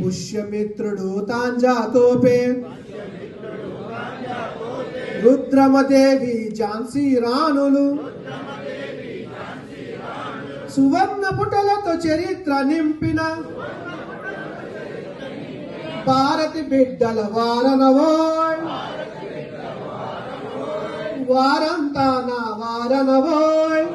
పుష్యమిత్రుడు తాంజాతోపే రుద్రమదేవి ఝాన్సీ రాణులు సువర్ణ పుటలతో చరిత్ర నింపిన భారతి బిడ్డల వారనవోయ్ వారంతా నా వారనవోయ్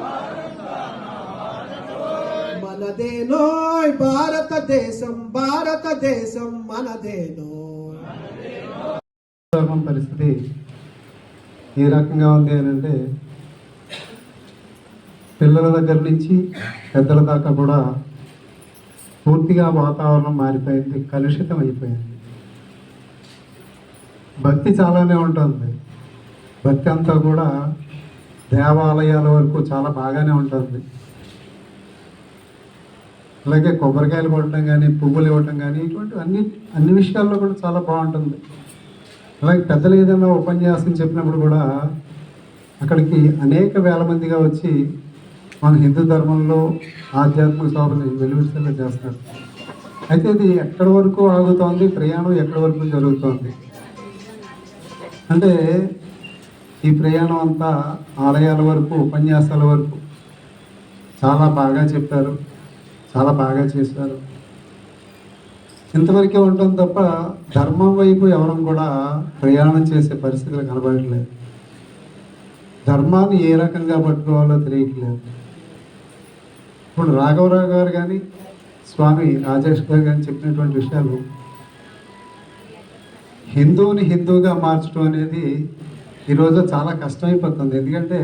మనదేనోయ్ భారతదేశం భారతదేశం మనదేనోయ్. పరిస్థితి ఏ రకంగా ఉంది అని అంటే పిల్లల దగ్గర నుంచి పెద్దల దాకా కూడా పూర్తిగా వాతావరణం మారిపోయింది, కలుషితం అయిపోయింది. భక్తి చాలానే ఉంటుంది, భక్తి అంతా కూడా దేవాలయాల వరకు చాలా బాగానే ఉంటుంది. అలాగే కొబ్బరికాయలు కొట్టడం కానీ, పువ్వులు ఇవ్వటం కానీ, ఇటువంటి అన్ని విషయాల్లో కూడా చాలా బాగుంటుంది. అలాగే పెద్దలు ఏదైనా ఉపన్యాసం చెప్పినప్పుడు కూడా అక్కడికి అనేక వేల మందిగా వచ్చి మన హిందూ ధర్మంలో ఆధ్యాత్మిక శోభని వెలువరిసేలా చేస్తారు. అయితే ఇది ఎక్కడి వరకు ఆగుతోంది, ప్రయాణం ఎక్కడి వరకు జరుగుతోంది అంటే ఈ ప్రయాణం అంతా ఆలయాల వరకు, ఉపన్యాసాల వరకు చాలా బాగా చెప్పారు, చాలా బాగా చేశారు, ఇంతవరకే ఉంటుంది తప్ప ధర్మం వైపు ఎవరు కూడా ప్రయాణం చేసే పరిస్థితులు కనబడట్లేదు. ధర్మాన్ని ఏ రకంగా పట్టుకోవాలో తెలియట్లేదు. ఇప్పుడు రాఘవరావు గారు కానీ, స్వామి రాజేష్ గారు కానీ చెప్పినటువంటి విషయాలు హిందువుని హిందువుగా మార్చడం అనేది ఈరోజు చాలా కష్టమైపోతుంది. ఎందుకంటే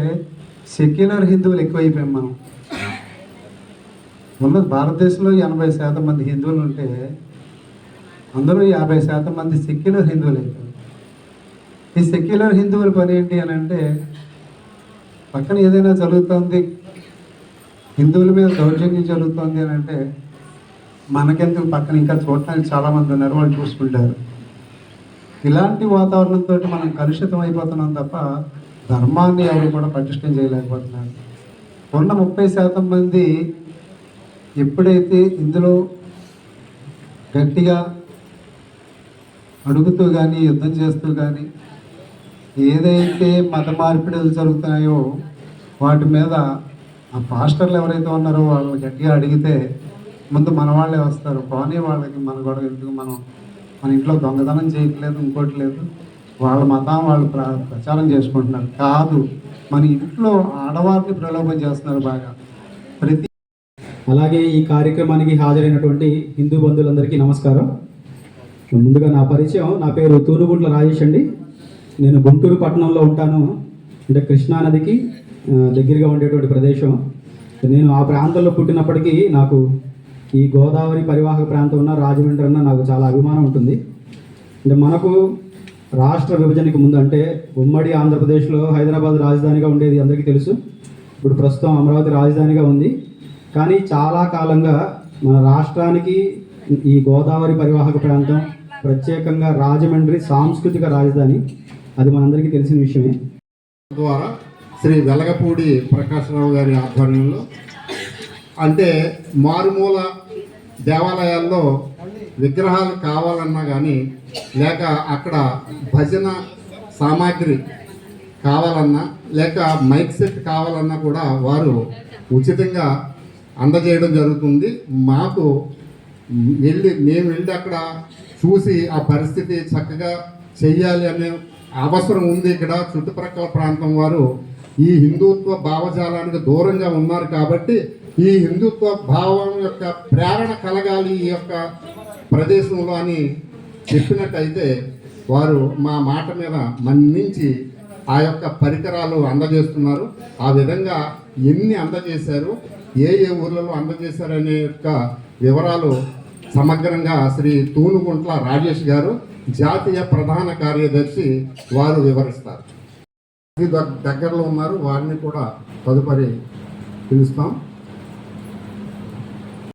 సెక్యులర్ హిందువులు ఎక్కువైపోయాం మనం. ఉన్నది భారతదేశంలో 80% మంది హిందువులు ఉంటే అందులో 50% మంది సెక్యులర్ హిందువులు అయిపోయారు. ఈ సెక్యులర్ హిందువుల పని ఏంటి అని అంటే పక్కన ఏదైనా జరుగుతుంది, హిందువుల మీద దౌర్జన్యం జరుగుతుంది అని అంటే మనకెందుకు, పక్కన ఇంకా చూడటానికి చాలామంది ఉన్నారు, వాళ్ళు చూసుకుంటారు. ఇలాంటి వాతావరణంతో మనం కలుషితం అయిపోతున్నాం తప్ప ధర్మాన్ని ఎవరు కూడా పటిష్టం చేయలేకపోతున్నారు. ఉన్న 30% మంది ఎప్పుడైతే ఇందులో గట్టిగా అడుగుతూ కానీ, యుద్ధం చేస్తూ కానీ, ఏదైతే మత మార్పిడులు జరుగుతున్నాయో వాటి మీద ఆ పాస్టర్లు ఎవరైతే ఉన్నారో వాళ్ళు గట్టిగా అడిగితే ముందు మన వాళ్ళే వస్తారు. పోనీ వాళ్ళకి మన గొడవ ఎందుకు, మన ఇంట్లో దొంగతనం చేయట్లేదు, ఇంకోటి లేదు, వాళ్ళ మతం వాళ్ళు ప్రచారం చేసుకుంటున్నారు. కాదు, మన ఇంట్లో ఆడవారిని ప్రలోభం చేస్తున్నారు బాగా. అలాగే ఈ కార్యక్రమానికి హాజరైనటువంటి హిందూ బంధువులందరికీ నమస్కారం. ముందుగా నా పరిచయం, నా పేరు తూనుగుంట్ల రాజేష్ అండి. నేను గుంటూరు పట్టణంలో ఉంటాను, అంటే కృష్ణానదికి దగ్గరగా ఉండేటువంటి ప్రదేశం. నేను ఆ ప్రాంతంలో పుట్టినప్పటికీ నాకు ఈ గోదావరి పరివాహక ప్రాంతం ఉన్న రాజమండ్రి అన్న నాకు చాలా అభిమానం ఉంటుంది. అంటే మనకు రాష్ట్ర విభజనకి ముందు, అంటే ఉమ్మడి ఆంధ్రప్రదేశ్లో హైదరాబాద్ రాజధానిగా ఉండేది అందరికీ తెలుసు. ఇప్పుడు ప్రస్తుతం అమరావతి రాజధానిగా ఉంది. కానీ చాలా కాలంగా మన రాష్ట్రానికి ఈ గోదావరి పరివాహక ప్రాంతం, ప్రత్యేకంగా రాజమండ్రి సాంస్కృతిక రాజధాని, అది మనందరికీ తెలిసిన విషయమే. ద్వారా శ్రీ వెలగపూడి ప్రకాశరావు గారి ఆధ్వర్యంలో, అంటే మారుమూల దేవాలయాల్లో విగ్రహాలు కావాలన్నా కానీ, లేక అక్కడ భజన సామాగ్రి కావాలన్నా, లేక మైక్ సెట్ కావాలన్నా కూడా వారు ఉచితంగా అందజేయడం జరుగుతుంది. మాకు మేము వెళ్ళి అక్కడ చూసి ఆ పరిస్థితి చక్కగా చెయ్యాలి అనే అవసరం ఉంది. ఇక్కడ చుట్టుప్రక్కల ప్రాంతం వారు ఈ హిందుత్వ భావజాలానికి దూరంగా ఉన్నారు కాబట్టి ఈ హిందుత్వ భావం యొక్క ప్రేరణ కలగాలి ఈ యొక్క ప్రదేశంలో అని చెప్పినట్టయితే వారు మా మాట మీద మన్నించి ఆ యొక్క పరికరాలు అందజేస్తున్నారు. ఆ విధంగా ఎన్ని అందజేశారు, ఏ ఊర్లలో అందజేశారనే యొక్క వివరాలు సమగ్రంగా శ్రీ తూనుగుంట్ల రాజేష్ గారు, జాతీయ ప్రధాన కార్యదర్శి, వారు వివరిస్తారు. దగ్గరలో ఉన్నారు, వారిని కూడా తదుపరి పిలుస్తాం.